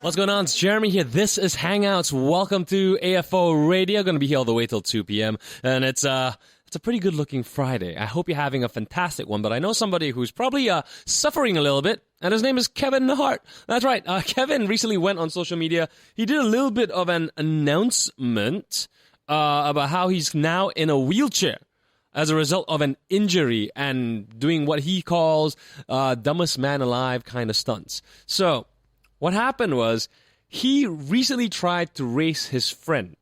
What's going on? It's Jeremy here. This is Hangouts. Welcome to AFO Radio. Going to be here all the way till 2 p.m. And it's a pretty good-looking Friday. I hope you're having a fantastic one. But I know somebody who's probably suffering a little bit, and his name is Kevin Hart. That's right. Kevin recently went on social media. He did a little bit of an announcement about how he's now in a wheelchair as a result of an injury and doing what he calls dumbest man alive kind of stunts. So what happened was he recently tried to race his friend,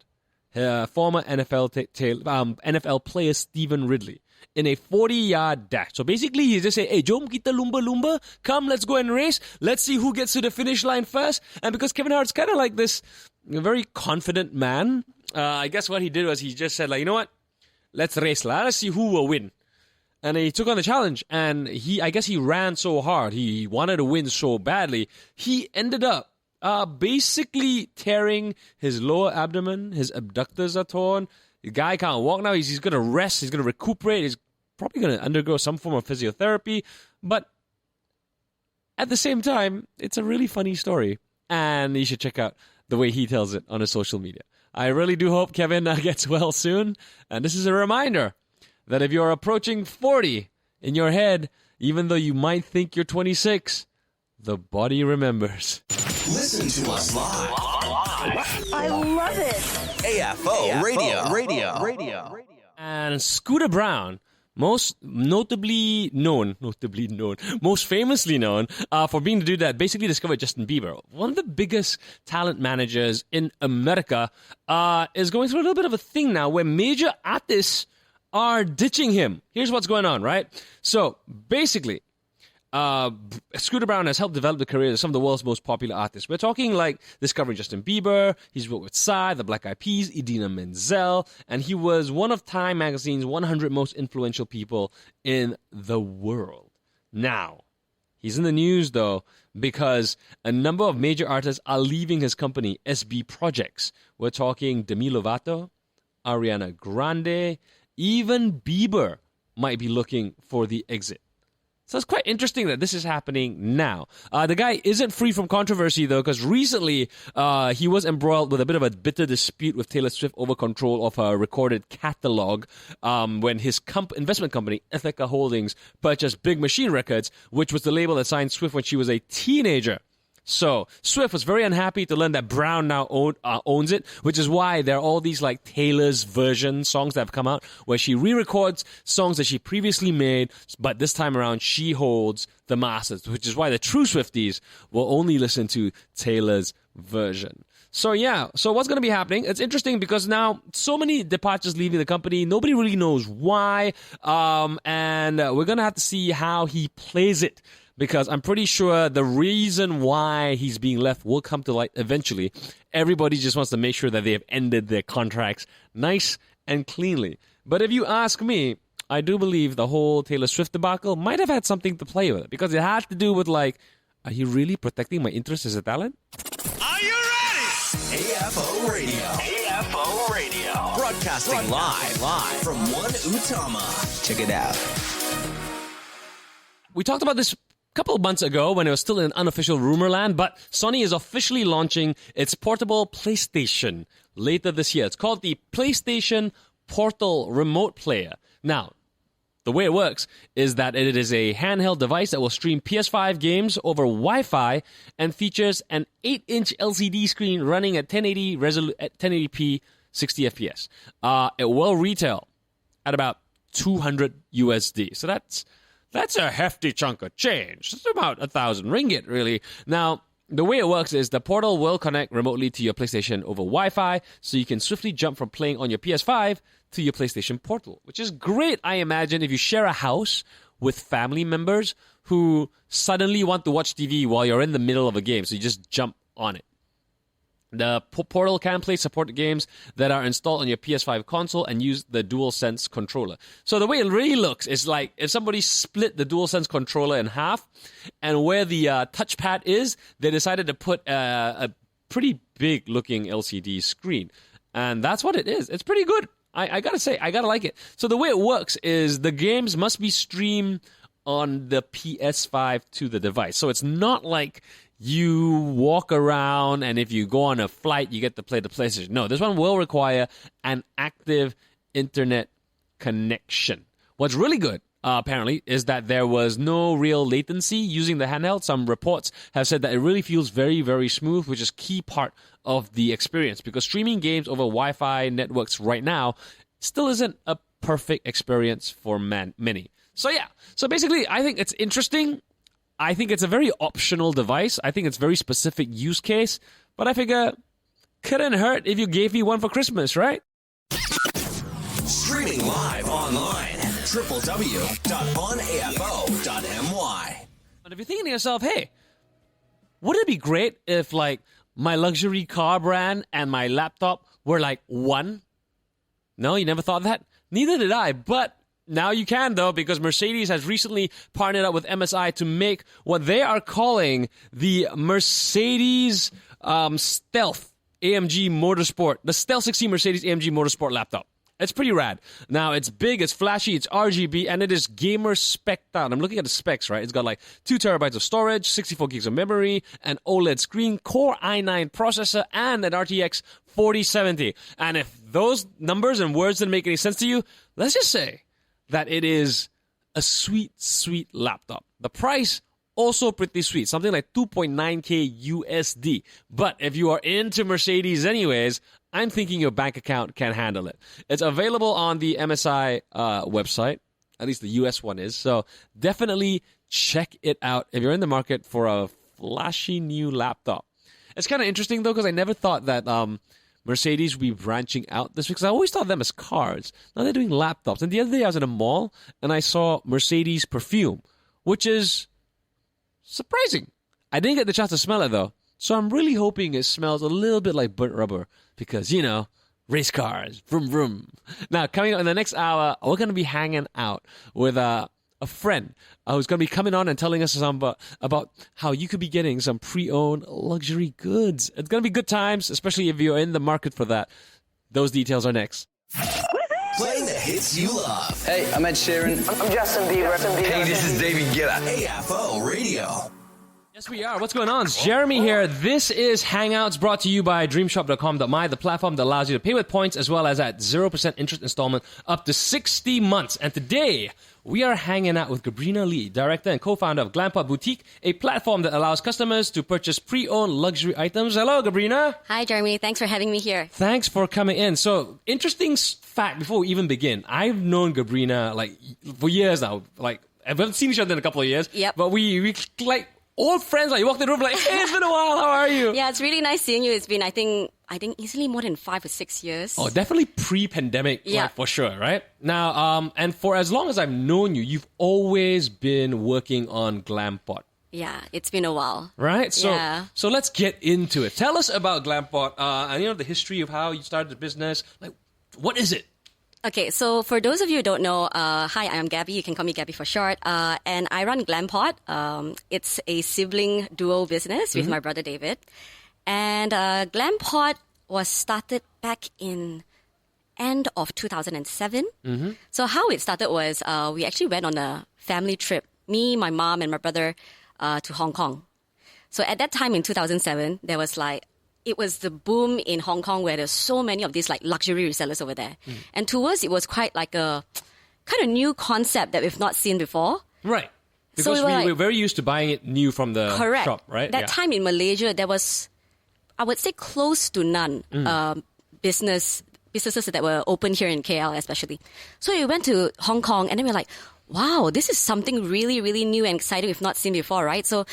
former NFL player Stephen Ridley, in a 40-yard dash. So basically, he just said, hey, jom kita lumba-lumba, come, let's go and race. Let's see who gets to the finish line first. And because Kevin Hart's kind of like this very confident man, I guess what he did was he just said, like, you know what? Let's race. Let's see who will win. And he took on the challenge, and I guess he ran so hard. He wanted to win so badly. He ended up basically tearing his lower abdomen. His abductors are torn. The guy can't walk now. He's going to rest. He's going to recuperate. He's probably going to undergo some form of physiotherapy. But at the same time, it's a really funny story. And you should check out the way he tells it on his social media. I really do hope Kevin gets well soon. And this is a reminder that if you're approaching 40 in your head, even though you might think you're 26, the body remembers. Listen to us live. I love it. AFO Radio. And Scooter Braun, most famously known for being the dude that basically discovered Justin Bieber, one of the biggest talent managers in America, is going through a little bit of a thing now where major artists are ditching him. Here's what's going on, right? So, basically, Scooter Braun has helped develop the careers of some of the world's most popular artists. We're talking like discovering Justin Bieber, he's worked with Psy, the Black Eyed Peas, Idina Menzel, and he was one of Time Magazine's 100 most influential people in the world. Now, he's in the news, though, because a number of major artists are leaving his company, SB Projects. We're talking Demi Lovato, Ariana Grande, even Bieber might be looking for the exit. So it's quite interesting that this is happening now. The guy isn't free from controversy, though, because recently he was embroiled with a bit of a bitter dispute with Taylor Swift over control of her recorded catalog when his investment company, Ithaca Holdings, purchased Big Machine Records, which was the label that signed Swift when she was a teenager. So, Swift was very unhappy to learn that Brown now owns it, which is why there are all these like Taylor's version songs that have come out where she re-records songs that she previously made, but this time around she holds the masters, which is why the true Swifties will only listen to Taylor's version. So yeah, so what's going to be happening? It's interesting because now so many departures leaving the company, nobody really knows why, and we're going to have to see how he plays it. Because I'm pretty sure the reason why he's being left will come to light eventually. Everybody just wants to make sure that they have ended their contracts nice and cleanly. But if you ask me, I do believe the whole Taylor Swift debacle might have had something to play with it. Because it had to do with like, are you really protecting my interest as a talent? Are you ready? AFO Radio. Broadcasting live from One Utama. Check it out. We talked about this couple of months ago when it was still in unofficial rumor land, but Sony is officially launching its portable PlayStation later this year. It's called the PlayStation Portal Remote Player. Now, the way it works is that it is a handheld device that will stream PS5 games over Wi-Fi and features an 8-inch LCD screen running at 1080p 60 FPS. It will retail at about $200 USD. So that's a hefty chunk of change. It's about 1,000 ringgit, really. Now, the way it works is the portal will connect remotely to your PlayStation over Wi-Fi, so you can swiftly jump from playing on your PS5 to your PlayStation Portal, which is great, I imagine, if you share a house with family members who suddenly want to watch TV while you're in the middle of a game, so you just jump on it. The Portal can play support games that are installed on your PS5 console and use the DualSense controller. So the way it really looks is like if somebody split the DualSense controller in half, and where the touchpad is, they decided to put a pretty big looking LCD screen. And that's what it is. It's pretty good. I gotta say, I gotta like it. So the way it works is the games must be streamed on the PS5 to the device. So it's not like you walk around, and if you go on a flight, you get to play the PlayStation. No, this one will require an active internet connection. What's really good, apparently, is that there was no real latency using the handheld. Some reports have said that it really feels very, very smooth, which is key part of the experience, because streaming games over Wi-Fi networks right now still isn't a perfect experience for many. So yeah, so basically, I think it's interesting. I think it's a very optional device. I think it's very specific use case, but I figure couldn't hurt if you gave me one for Christmas, right? Streaming live online, www.onafo.my. And if you're thinking to yourself, hey, wouldn't it be great if like my luxury car brand and my laptop were like one? No, you never thought that? Neither did I, but now you can, though, because Mercedes has recently partnered up with MSI to make what they are calling the Mercedes Stealth AMG Motorsport, the Stealth 16 Mercedes AMG Motorsport laptop. It's pretty rad. Now, it's big, it's flashy, it's RGB, and it is gamer spec'd out. I'm looking at the specs, right? It's got like 2 terabytes of storage, 64 gigs of memory, an OLED screen, Core i9 processor, and an RTX 4070. And if those numbers and words didn't make any sense to you, let's just say that it is a sweet, sweet laptop. The price, also pretty sweet, something like 2.9K USD. But if you are into Mercedes anyways, I'm thinking your bank account can handle it. It's available on the MSI website, at least the US one is. So definitely check it out if you're in the market for a flashy new laptop. It's kind of interesting though, because I never thought that Mercedes would be branching out this week, because I always thought of them as cars. Now they're doing laptops. And the other day I was in a mall and I saw Mercedes perfume, which is surprising. I didn't get the chance to smell it though. So I'm really hoping it smells a little bit like burnt rubber, because, you know, race cars, vroom vroom. Now, coming up in the next hour, we're going to be hanging out with a friend who's going to be coming on and telling us some about how you could be getting some pre-owned luxury goods. It's going to be good times, especially if you're in the market for that. Those details are next. Playing the hits you love. Hey, I'm Ed Sheeran. I'm Justin Bieber. Hey, this is David Guetta. AFO Radio. Yes, we are. What's going on? It's Jeremy here. This is Hangouts, brought to you by Dreamshop.com.my, the platform that allows you to pay with points as well as at 0% interest installment up to 60 months. And today, we are hanging out with Gabriena Lee, director and co-founder of Glampot Boutique, a platform that allows customers to purchase pre-owned luxury items. Hello, Gabriena. Hi, Jeremy. Thanks for having me here. Thanks for coming in. So, interesting fact before we even begin. I've known Gabriena like for years now. Like, we haven't seen each other in a couple of years. Yep. But we like old friends. Like, you walk in the room like, hey, it's been a while. How are you? Yeah, it's really nice seeing you. It's been, I think easily more than 5 or 6 years. Oh, definitely pre-pandemic, Yeah. like, for sure, right? Now, and for as long as I've known you, you've always been working on Glampot, Yeah, it's been a while. right? So, Yeah. so let's get into it. Tell us about Glampot, and the history of how you started the business. Like, what is it? Okay, so for those of you who don't know, hi, I'm Gabby. You can call me Gabby for short. And I run Glampot. It's a sibling duo business with my brother David. And Glampot was started back in end of 2007. So how it started was we actually went on a family trip, me, my mom, and my brother, to Hong Kong. So at that time in 2007, there was it was the boom in Hong Kong where there's so many of these like luxury resellers over there. And to us, it was quite like a kind of new concept that we've not seen before. Right. So Because we were we're very used to buying it new from the Correct. shop, right? That time in Malaysia, there was, I would say, close to none businesses that were open here in KL especially. So we went to Hong Kong and then we're like, wow, this is something really, really new and exciting we've not seen before, right? So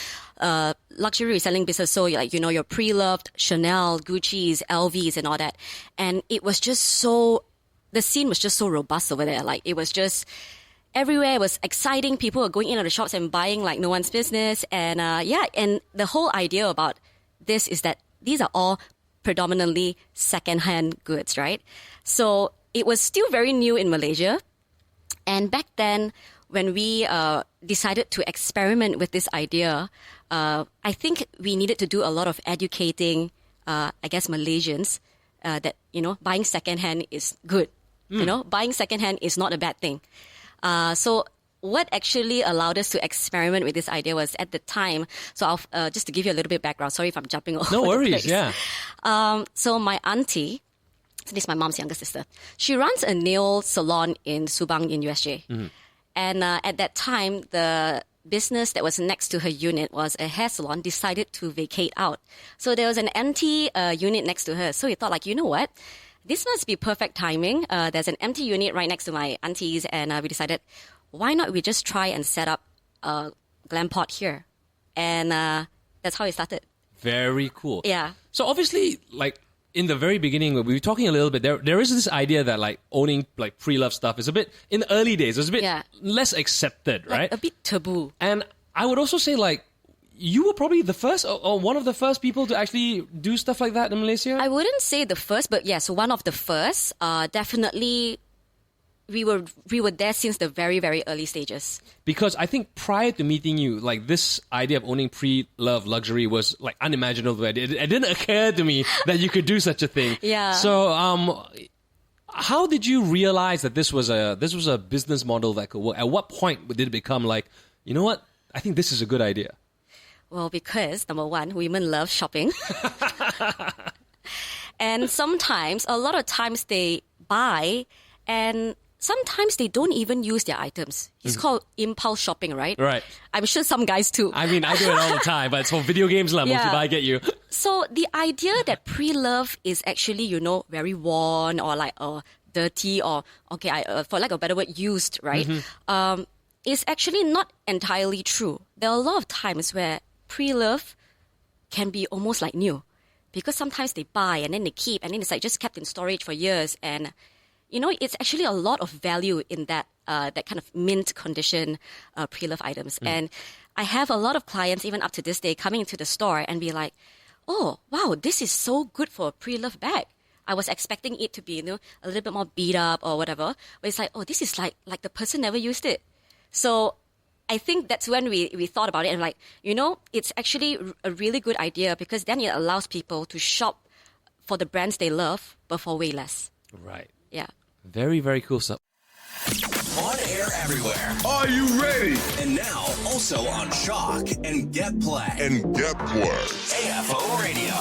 luxury reselling business, so your pre-loved Chanel, Gucci's, LVs and all that. And it was just so, the scene was just so robust over there. Like, it was just everywhere. It was exciting. People were going into the shops and buying like no one's business. And and the whole idea about this is that these are all predominantly second-hand goods, right? So it was still very new in Malaysia. And back then, when we decided to experiment with this idea, I think we needed to do a lot of educating, Malaysians, that, buying secondhand is good. Buying secondhand is not a bad thing. So what actually allowed us to experiment with this idea was at the time, so I'll just to give you a little bit of background, sorry if I'm jumping all No over the worries, place. yeah. So my auntie, so this is my mom's younger sister, she runs a nail salon in Subang in USJ. And at that time, the business that was next to her unit was a hair salon, decided to vacate out. So there was an empty unit next to her. So we thought, like, you know what? This must be perfect timing. There's an empty unit right next to my auntie's, and we decided, why not we just try and set up a Glampot here? And that's how it started. Very cool. Yeah. So obviously, like, in the very beginning, we were talking a little bit, there is this idea that, like, owning, like, pre-loved stuff is a bit, in the early days, it was a bit less accepted, right? Like, a bit taboo. And I would also say, like, you were probably the first, or one of the first people to actually do stuff like that in Malaysia? I wouldn't say the first, but yes, one of the first. Definitely, we were there since the very, very early stages. Because I think prior to meeting you, like, this idea of owning pre-loved luxury was, like, unimaginable. It didn't occur to me that you could do such a thing. Yeah. So, how did you realize that this was a business model that could work? At what point did it become like, you know what? I think this is a good idea. Well, because, number one, women love shopping. And sometimes, a lot of times they buy and sometimes they don't even use their items. It's called impulse shopping, right? Right. I'm sure some guys too. I mean, I do it all the time, but it's for video games, lah. Yeah. I get you. So the idea that pre-love is actually, you know, very worn or like dirty or, for lack of a better word, used, right? Is actually not entirely true. There are a lot of times where pre-love can be almost like new, because sometimes they buy and then they keep, and then it's like just kept in storage for years, and you know, it's actually a lot of value in that that kind of mint condition pre-love items. And I have a lot of clients, even up to this day, coming into the store and be like, oh, wow, this is so good for a pre-love bag. I was expecting it to be, you know, a little bit more beat up or whatever, but it's like, oh, this is like the person never used it. So I think that's when we thought about it and like, you know, it's actually a really good idea, because then it allows people to shop for the brands they love, but for way less. Right. Yeah. Very, very cool stuff. On air everywhere. Are you ready? And now also on Shock and Get Play. AFO Radio.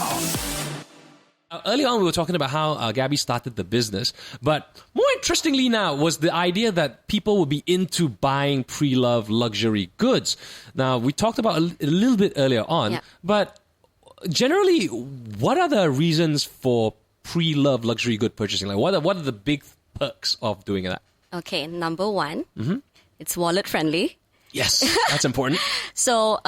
Earlier on, we were talking about how Gabby started the business, but more interestingly now was the idea that people would be into buying pre-loved luxury goods. Now, we talked about a little bit earlier on, but generally, what are the reasons for pre-loved luxury good purchasing? Like, what are the big perks of doing that? Okay, number one, it's wallet friendly. Yes, that's important. So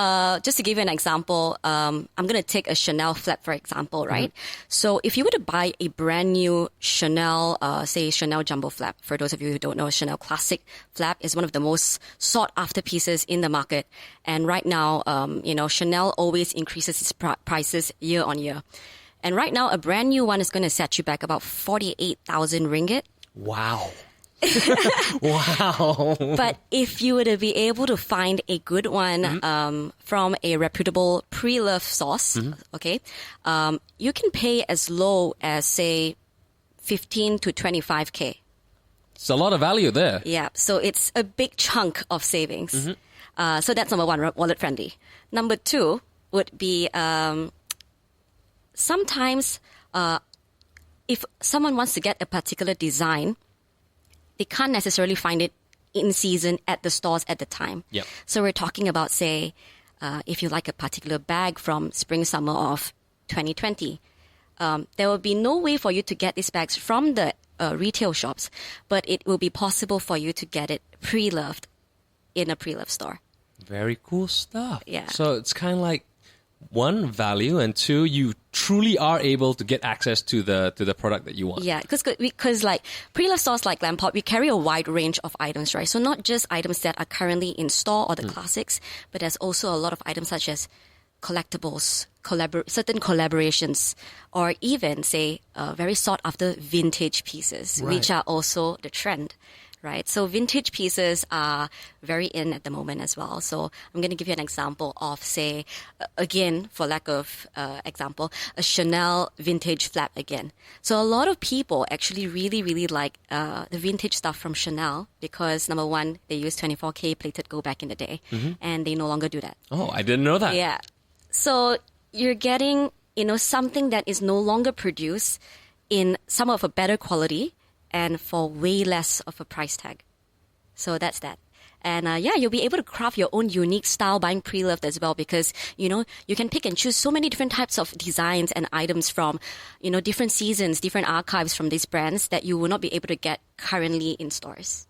just to give you an example, I'm going to take a Chanel flap, for example, right? So if you were to buy a brand new Chanel, say Chanel Jumbo flap, for those of you who don't know, Chanel Classic flap is one of the most sought after pieces in the market. And right now, you know, Chanel always increases its prices year on year. And right now, a brand new one is going to set you back about 48,000 ringgit. Wow. Wow. But if you were to be able to find a good one from a reputable pre-love source, okay, you can pay as low as, say, 15 to 25K. It's a lot of value there. Yeah, so it's a big chunk of savings. So that's number one, wallet friendly. Number two would be sometimes if someone wants to get a particular design, they can't necessarily find it in season at the stores at the time. Yep. So we're talking about, say, if you like a particular bag from spring, summer of 2020, there will be no way for you to get these bags from the retail shops, but it will be possible for you to get it pre-loved in a pre-loved store. Very cool stuff. Yeah. So it's kind of like, one, value, and two, you truly are able to get access to the product that you want. Yeah, because like pre-loved stores like Glampot, we carry a wide range of items, right? So not just items that are currently in store or the classics, but there's also a lot of items such as collectibles, certain collaborations, or even, say, very sought after vintage pieces, which are also the trend right? So vintage pieces are very in at the moment as well. So I'm going to give you an example of, say, again, for lack of example, a Chanel vintage flap again. So a lot of people actually really, really like the vintage stuff from Chanel because, number one, they use 24K plated gold back in the day, and they no longer do that. Oh, I didn't know that. Yeah. So you're getting, something that is no longer produced in some of a better quality and for way less of a price tag. So that's that. And you'll be able to craft your own unique style buying pre-loved as well because, you can pick and choose so many different types of designs and items from, different seasons, different archives from these brands that you will not be able to get currently in stores.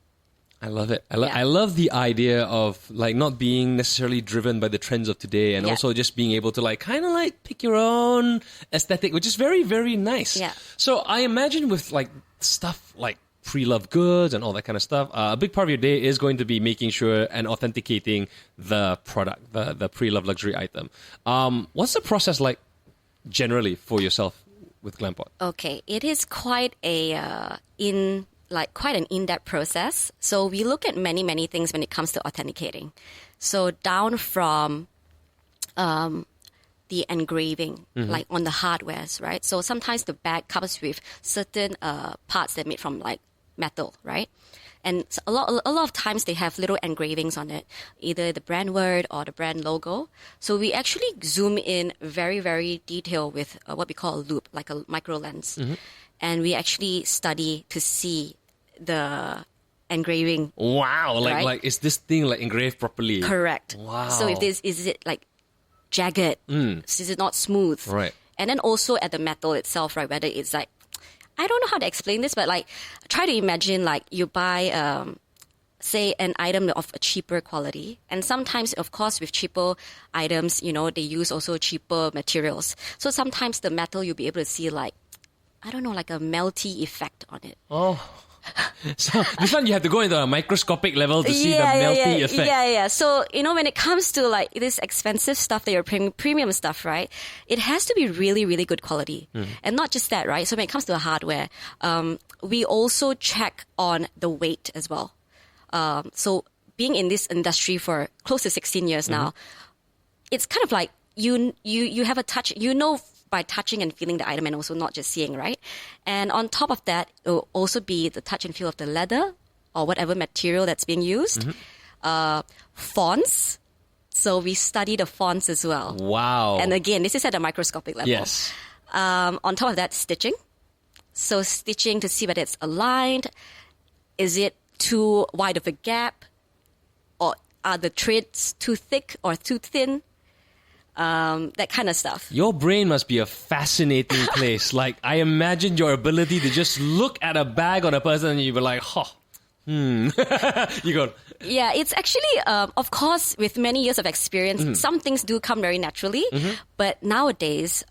I love it. I love the idea of like not being necessarily driven by the trends of today and also just being able to like kind of like pick your own aesthetic, which is very, very nice. Yeah. So I imagine with like stuff like pre-loved goods and all that kind of stuff, a big part of your day is going to be making sure and authenticating the product, the pre-loved luxury item. What's the process like generally for yourself with Glampot? Okay, it is quite quite an in-depth process. So we look at many, many things when it comes to authenticating. So down from the engraving, like on the hardwares, right? So sometimes the bag comes with certain parts that are made from like metal, right? And a lot of times they have little engravings on it, either the brand word or the brand logo. So we actually zoom in very, very detailed with what we call a loop, like a micro lens. And we actually study to see the engraving. Wow. Right? Like is this thing like engraved properly? Correct. Wow. So if is it like jagged? Is it not smooth? Right. And then also at the metal itself, right? Whether it's like, I don't know how to explain this, but like try to imagine like you buy, say, an item of a cheaper quality. And sometimes, of course, with cheaper items, they use also cheaper materials. So sometimes the metal, you'll be able to see like, I don't know, like a melty effect on it. Oh. So this one you have to go into a microscopic level to see the melty effect. Yeah. So, when it comes to like this expensive stuff that you're paying, premium stuff, right? It has to be really, really good quality. And not just that, right? So when it comes to the hardware, we also check on the weight as well. So being in this industry for close to 16 years now, it's kind of like you have a touch, by touching and feeling the item and also not just seeing, right? And on top of that, it will also be the touch and feel of the leather or whatever material that's being used. Fonts. So we study the fonts as well. Wow. And again, this is at a microscopic level. Yes. On top of that, stitching. So stitching to see whether it's aligned. Is it too wide of a gap? Or are the threads too thick or too thin? That kind of stuff. Your brain must be a fascinating place. Like, I imagine your ability to just look at a bag on a person and you be like, you go. Yeah, it's actually, of course, with many years of experience, some things do come very naturally. But nowadays,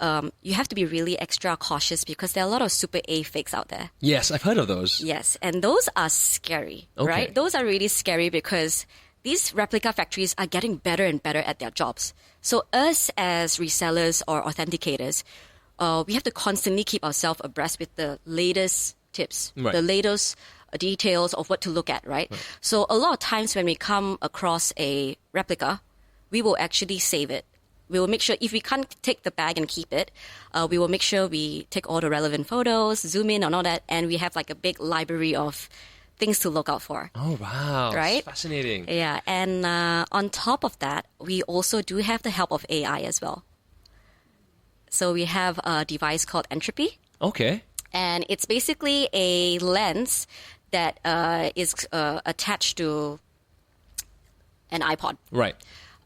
you have to be really extra cautious because there are a lot of super A fakes out there. Yes, I've heard of those. Yes, and those are scary, right? Those are really scary because these replica factories are getting better and better at their jobs. So us as resellers or authenticators, we have to constantly keep ourselves abreast with the latest tips, the latest details of what to look at, right? So a lot of times when we come across a replica, we will actually save it. We will make sure, if we can't take the bag and keep it, we will make sure we take all the relevant photos, zoom in on all that, and we have like a big library of things to look out for. Oh, wow. Right? That's fascinating. Yeah. And on top of that, we also do have the help of AI as well. So we have a device called Entropy. Okay. And it's basically a lens that is attached to an iPod. Right.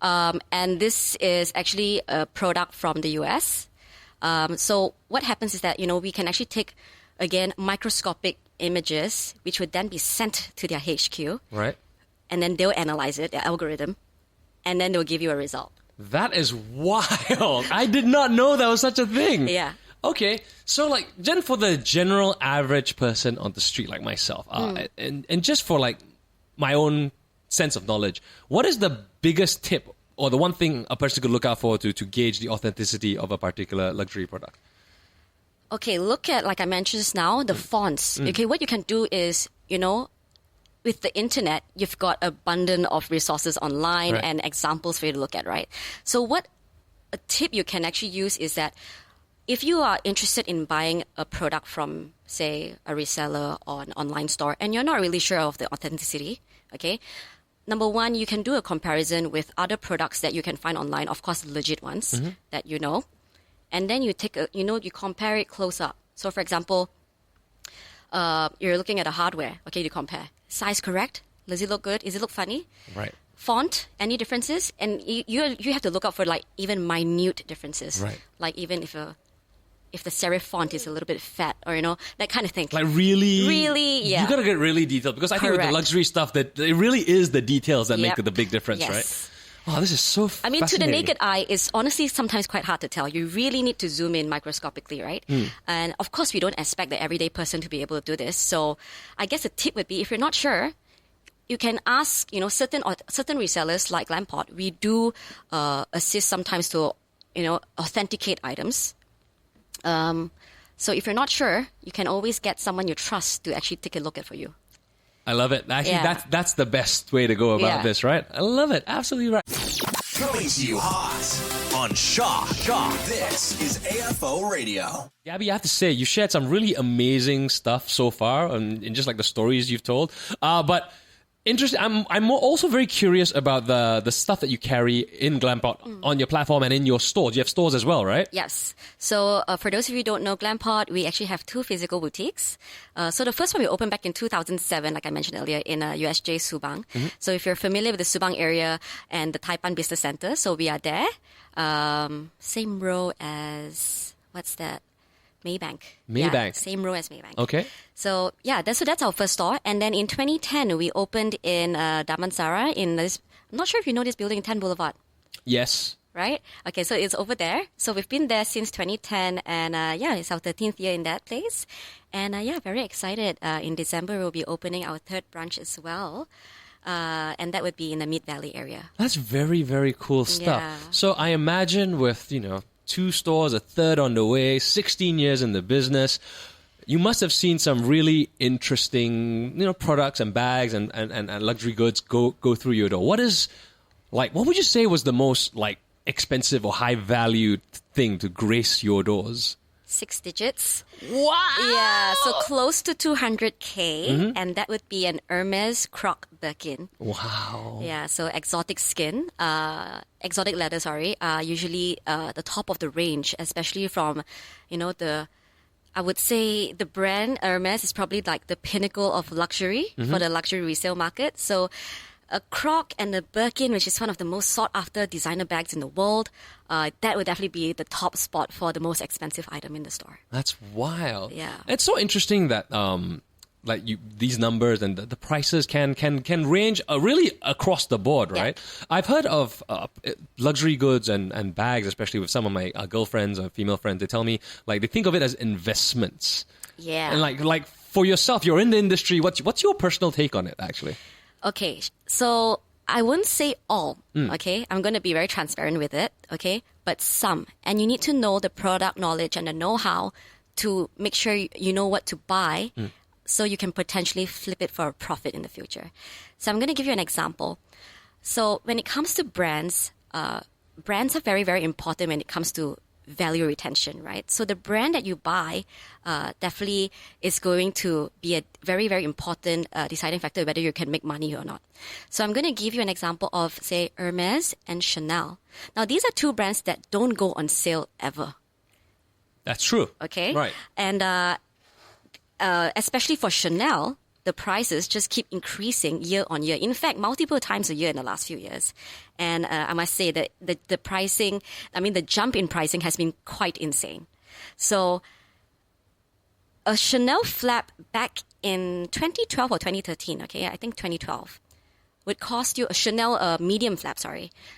And this is actually a product from the US. So what happens is that, we can actually take, again, microscopic images, which would then be sent to their HQ. Right. And then they'll analyze it, their algorithm, and then they'll give you a result. That is wild. I did not know that was such a thing. Yeah. Okay, so like, Jen, for the general average person on the street like myself, and just for like my own sense of knowledge, what is the biggest tip or the one thing a person could look out for to gauge the authenticity of a particular luxury product? Okay, look at, like I mentioned just now, the fonts. Okay, what you can do is, with the internet, you've got abundant of resources online Right. and examples for you to look at, right? So what a tip you can actually use is that if you are interested in buying a product from, say, a reseller or an online store, and you're not really sure of the authenticity, okay? Number one, you can do a comparison with other products that you can find online, of course, legit ones that you know. And then you you compare it close up. So, for example, you're looking at a hardware. Okay, you compare. Size correct? Does it look good? Does it look funny? Right. Font, any differences? And you have to look out for like even minute differences. Right. Like even if the serif font is a little bit fat, or that kind of thing. Like really, yeah. You gotta get really detailed, because I think with the Correct. luxury stuff, that it really is the details that make Yep. the big difference, Yes. right? Oh, this is so I mean, to the fascinating. naked eye, it's honestly sometimes quite hard to tell. You really need to zoom in microscopically, right? And of course, we don't expect the everyday person to be able to do this. So I guess a tip would be, if you're not sure, you can ask, certain resellers like Glampot. We do assist sometimes to, authenticate items. So if you're not sure, you can always get someone you trust to actually take a look at for you. I love it. Actually, Yeah. that's the best way to go about Yeah. this, right? I love it. Absolutely right. Coming to you hot on Shock. This is AFO Radio. Gabby, I have to say, you shared some really amazing stuff so far, and just like the stories you've told. But interesting, I'm also very curious about the stuff that you carry in Glampot on your platform and in your stores. You have stores as well, right? Yes. So for those of you who don't know Glampot, we actually have 2 physical boutiques. So the first one we opened back in 2007, like I mentioned earlier, in USJ Subang. So if you're familiar with the Subang area and the Taipan Business Center, so we are there. Same row as, what's that? Maybank. Maybank. Yeah, same row as Maybank. Okay. So yeah, that's our first store. And then in 2010, we opened in Damansara in this, I'm not sure if you know this building, 10 Boulevard. Yes. Right? Okay, so it's over there. So we've been there since 2010, and it's our 13th year in that place. And very excited. In December, we'll be opening our 3rd branch as well. And that would be in the Mid Valley area. That's very, very cool stuff. Yeah. So I imagine with, 2 stores, a 3rd on the way, 16 years in the business, you must have seen some really interesting, products and bags and luxury goods go through your door. What would you say was the most expensive or high valued thing to grace your doors? 6 digits. Wow! Yeah, so close to 200K, and that would be an Hermès Croc Birkin. Wow. Yeah, so exotic leather, usually the top of the range, especially from, I would say the brand Hermès is probably like the pinnacle of luxury for the luxury resale market. So a Croc and a Birkin, which is one of the most sought after designer bags in the world, that would definitely be the top spot for the most expensive item in the store. That's wild. Yeah. It's so interesting that these numbers and the prices can range really across the board, right? Yeah. I've heard of luxury goods and bags, especially with some of my girlfriends or female friends. They tell me they think of it as investments. Yeah. And like for yourself, you're in the industry. What's your personal take on it, actually? Okay, so I wouldn't say all, okay? I'm going to be very transparent with it, okay? But some. And you need to know the product knowledge and the know-how to make sure you know what to buy so you can potentially flip it for a profit in the future. So I'm going to give you an example. So when it comes to brands, brands are very, very important when it comes to value retention, right? So the brand that you buy definitely is going to be a very, very important deciding factor whether you can make money or not. So I'm going to give you an example of, say, Hermès and Chanel. Now, these are 2 brands that don't go on sale ever. That's true. Okay? Right. And especially for Chanel, the prices just keep increasing year on year. In fact, multiple times a year in the last few years. And I must say that the pricing, the jump in pricing has been quite insane. So a Chanel flap back in 2012 or 2013, okay, I think 2012, would cost you, a Chanel medium flap,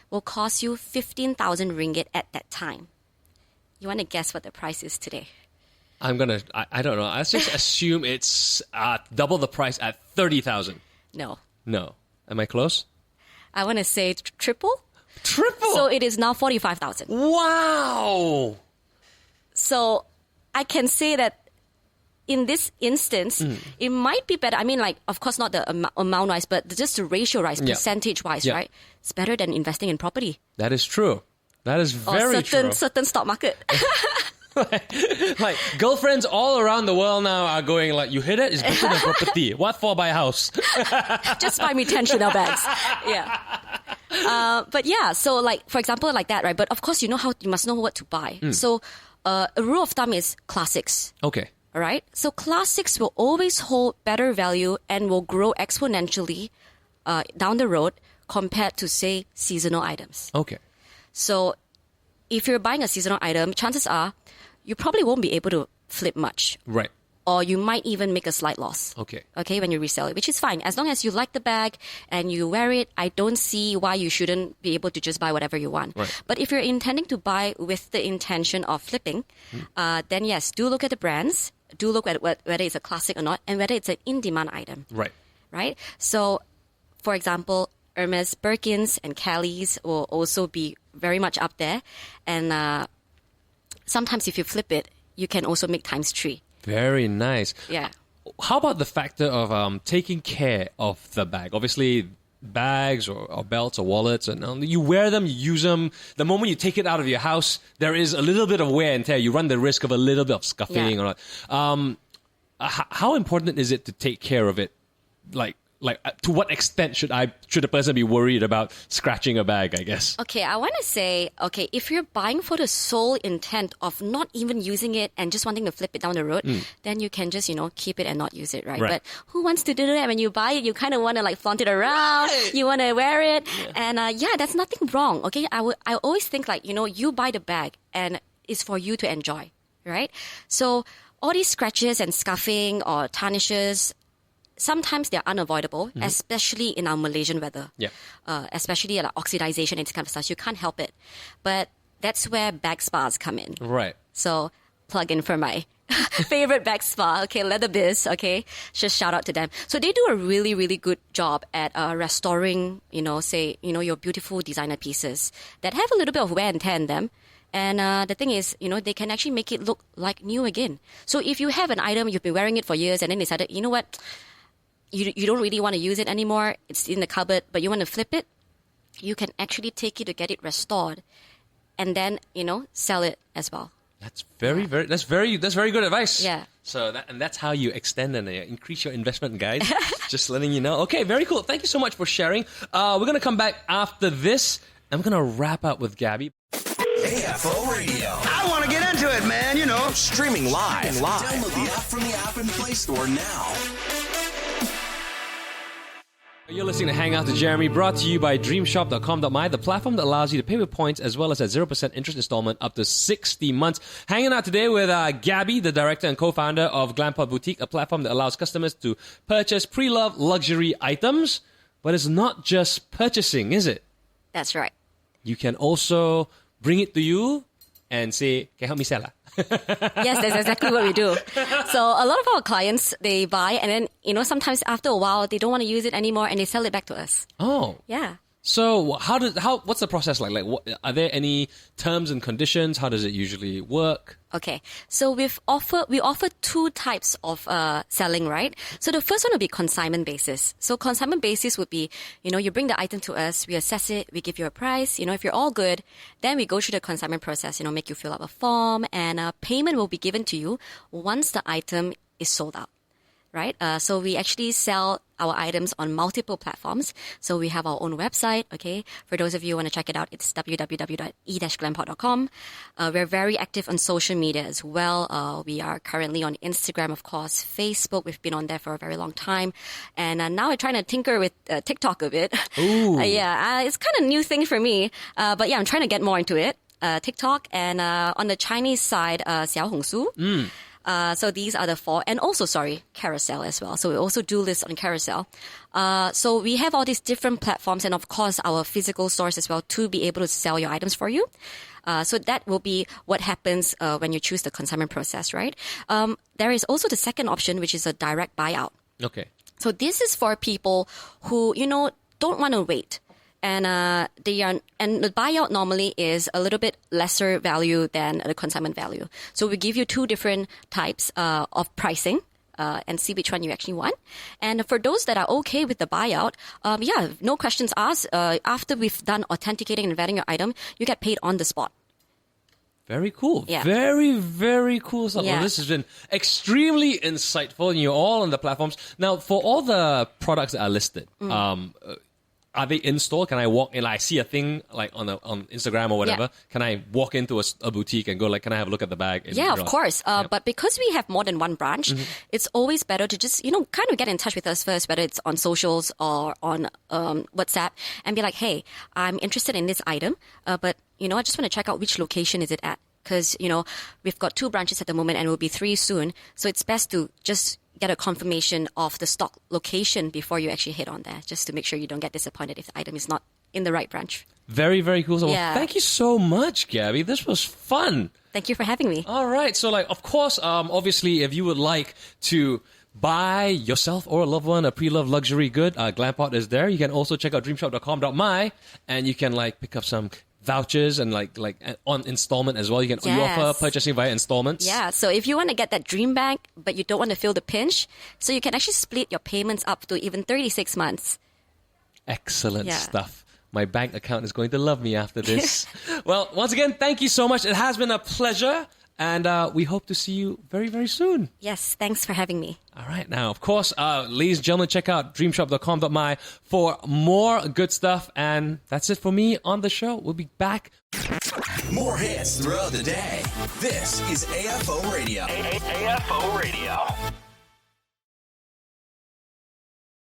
will cost you 15,000 ringgit at that time. You want to guess what the price is today? I don't know. Let's just assume it's double the price at 30,000. No. Am I close? I want to say triple. Triple? So it is now 45,000. Wow! So I can say that in this instance, it might be better. I mean, like, of course, not the amount-wise, but just the ratio-wise, percentage-wise, right? It's better than investing in property. That is true. That is very true. Certain stock market. Like girlfriends all around the world now are going like, you hit it, it's better than property. What for buy a house? Just buy me 10 Chanel bags. Yeah. But yeah, so like, for example, like that, right? But of course, you must know what to buy. So a rule of thumb is classics. Okay. All right. So classics will always hold better value and will grow exponentially down the road compared to, say, seasonal items. Okay. So if you're buying a seasonal item, chances are you probably won't be able to flip much. Right. Or you might even make a slight loss. Okay. Okay, when you resell it, which is fine. As long as you like the bag and you wear it, I don't see why you shouldn't be able to just buy whatever you want. Right. But if you're intending to buy with the intention of flipping, then yes, do look at the brands. Do look at whether it's a classic or not, and whether it's an in-demand item. Right. Right? So, for example, Hermès Birkins and Kellys will also be very much up there. And sometimes if you flip it, you can also make times 3. Very nice. Yeah. How about the factor of taking care of the bag? Obviously, bags or belts or wallets, and you wear them, you use them. The moment you take it out of your house, there is a little bit of wear and tear. You run the risk of a little bit of scuffing. Yeah. Or how important is it to take care of it? Like to what extent should a person be worried about scratching a bag, I guess? Okay, I want to say, if you're buying for the sole intent of not even using it and just wanting to flip it down the road, then you can just, keep it and not use it, right? But who wants to do that? When you buy it, you kind of want to like flaunt it around. Right. You want to wear it. Yeah. And that's nothing wrong, okay? I always think like, you buy the bag and it's for you to enjoy, right? So all these scratches and scuffing or tarnishes, sometimes they're unavoidable, especially in our Malaysian weather. Yeah. Especially like oxidization and this kind of stuff. You can't help it. But that's where bag spas come in. Right. So plug in for my favorite bag spa. Okay, Leather Biz. Okay, just shout out to them. So they do a really, really good job at restoring, your beautiful designer pieces that have a little bit of wear and tear in them. And the thing is, they can actually make it look like new again. So if you have an item, you've been wearing it for years, and then decided, you know what? You don't really want to use it anymore. It's in the cupboard, but you want to flip it. You can actually take it to get it restored, and then sell it as well. That's very good advice. Yeah. So that's how you extend and increase your investment, guys. Just letting you know. Okay, very cool. Thank you so much for sharing. We're gonna come back after this. I'm gonna wrap up with Gabby. AFO Radio. I want to get into it, man, Streaming live. Download the app from the App and Play Store now. You're listening to Hang Out to Jeremy, brought to you by Dreamshop.com.my, the platform that allows you to pay with points as well as at 0% interest installment up to 60 months. Hanging out today with Gabby, the director and co-founder of Glampot Boutique, a platform that allows customers to purchase pre-loved luxury items. But it's not just purchasing, is it? That's right. You can also bring it to you and say, can you help me sell it? Yes, that's exactly what we do. So a lot of our clients, they buy and then, sometimes after a while, they don't want to use it anymore and they sell it back to us. Oh. Yeah. So what's the process like? Are there any terms and conditions? How does it usually work? Okay, so we offer 2 types of selling, right? So the first one would be consignment basis. So consignment basis would be, you bring the item to us, we assess it, we give you a price. If you're all good, then we go through the consignment process. Make you fill up a form, and payment will be given to you once the item is sold out. Right? So we actually sell our items on multiple platforms. So we have our own website, okay? For those of you who want to check it out, it's www.e-glampot.com. We're very active on social media as well. We are currently on Instagram, of course, Facebook. We've been on there for a very long time. And now we're trying to tinker with TikTok a bit. Ooh. It's kind of a new thing for me. But yeah, I'm trying to get more into it. TikTok and on the Chinese side, Xiaohongshu. So these are the 4, and also, Carousel as well. So we also do this on Carousel. So we have all these different platforms and of course our physical stores as well to be able to sell your items for you. So that will be what happens when you choose the consignment process, right? There is also the second option, which is a direct buyout. Okay. So this is for people who, don't want to wait. And the buyout normally is a little bit lesser value than the consignment value. So we give you two different types of pricing. And see which one you actually want. And for those that are okay with the buyout, no questions asked. After we've done authenticating and vetting your item, you get paid on the spot. Very cool. Yeah. Very, very cool stuff. Yeah. Well, this has been extremely insightful, and you're all on the platforms. Now, for all the products that are listed, are they in store? Can I walk in? Like, I see a thing like on Instagram or whatever. Yeah. Can I walk into a boutique and go like, can I have a look at the bag? And, Yeah, of course. But because we have more than one branch, it's always better to just, kind of get in touch with us first, whether it's on socials or on WhatsApp, and be like, hey, I'm interested in this item, but, I just want to check out which location is it at. Because, we've got 2 branches at the moment and we'll be 3 soon. So it's best to just get a confirmation of the stock location before you actually hit on there, just to make sure you don't get disappointed if the item is not in the right branch. Very, very cool. So, Yeah. thank you so much, Gabby. This was fun. Thank you for having me. All right. So, of course, obviously, if you would like to buy yourself or a loved one a pre-loved luxury good, Glampot is there. You can also check out dreamshop.com.my, and you can pick up some vouchers and like on installment as well. You can you offer purchasing via installments. Yeah, so if you want to get that dream bag, but you don't want to feel the pinch, so you can actually split your payments up to even 36 months. Excellent stuff. My bank account is going to love me after this. Well, once again, thank you so much. It has been a pleasure. And we hope to see you very, very soon. Yes, thanks for having me. All right. Now, of course, ladies and gentlemen, check out dreamshop.com.my for more good stuff. And that's it for me on the show. We'll be back. More hits throughout the day. This is AFO Radio. AFO Radio.